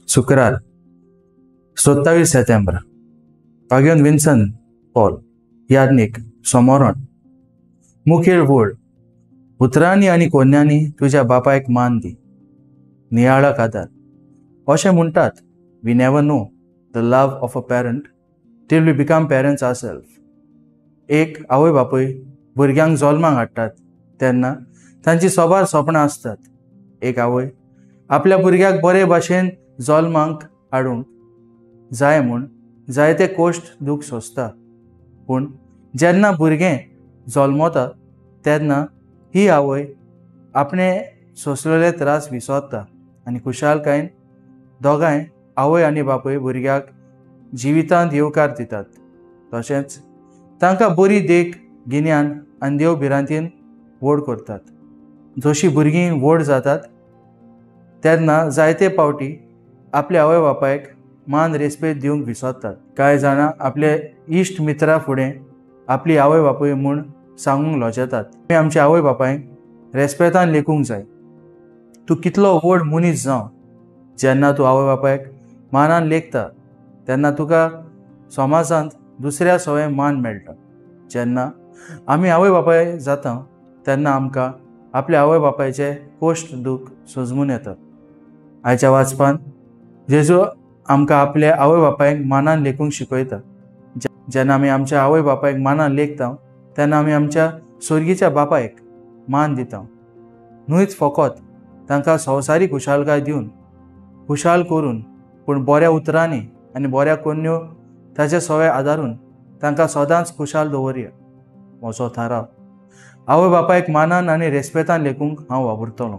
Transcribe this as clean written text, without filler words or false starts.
शुक्रार 27 सप्टेंबर पागयोन Vinson Paul यादनीक सोमोरण मुखेल वोड उतरांनी आनी कोन्यांनी तुज्या बापायक मान दी नियाळाक आदार अशें म्हणटात. We never know the love of a parent till we become parents ourselves. एक आवय बापूय भुरग्यांक जल्माक हाडटात तेन्ना तांची सोबार सपनां आसतात. एक आवय आपल्या भुरग्याक बरे भाशेन जल्माक हाडूंक जाय म्हूण जायते कोश्ट दूख सोंसता. पूण जेन्ना भुरगें जल्मता तेन्ना ही आवय आपणे सोंसलेले त्रास विसरता आनी खुशालकायेन दोगांय आवय आनी बापूय भुरग्याक जिवितांत येवकार दितात. तशेंच तांकां बरी देख गिन्यान आनी देव भिरांतीन व्हड करतात. जशीं भुरगीं व्हड जातात तेन्ना जायते फावटी आपल्या आवय बापायक मान रेस्पेद दिवंक विसरतात. कांय जाणां आपले इश्ट मित्रा फुडें आपली आवय बापूय म्हूण सांगूंक लजेतात. आमी आमच्या आवय बापायक रेस्पेदान लेखूंक जाय. तूं कितलो व्हड मनीस जावं जेन्ना तूं आवय बापायक मानान लेखता तेन्ना तुका समाजांत दुसऱ्या सवय मान मेळटा. जेन्ना आमी आवय बापाय जाता तेन्ना आमकां आपल्या आवय बापायचे कोश्ट दूख सजमून येता. आयच्या वाचपान जेजू आमकां आपल्या आवय बापायक मानान लेखूंक शिकयता. जेन्ना आमी आमच्या आवय बापायक मानान लेखता तेन्ना आमी आमच्या स्वर्गीच्या बापायक मान दिता. न्हूच फकत तांकां संवसारीक खुशालकाय दिवन खुशाल करून पूण बऱ्या उतरांनी आनी बऱ्या कोन्यो ताचे सवय आदारून तांकां सदांच खुशाल दवरया. म्हजो थाराव आवय बापायक मानान आनी रेस्पेदान लेखूंक हांव वावुरतलों.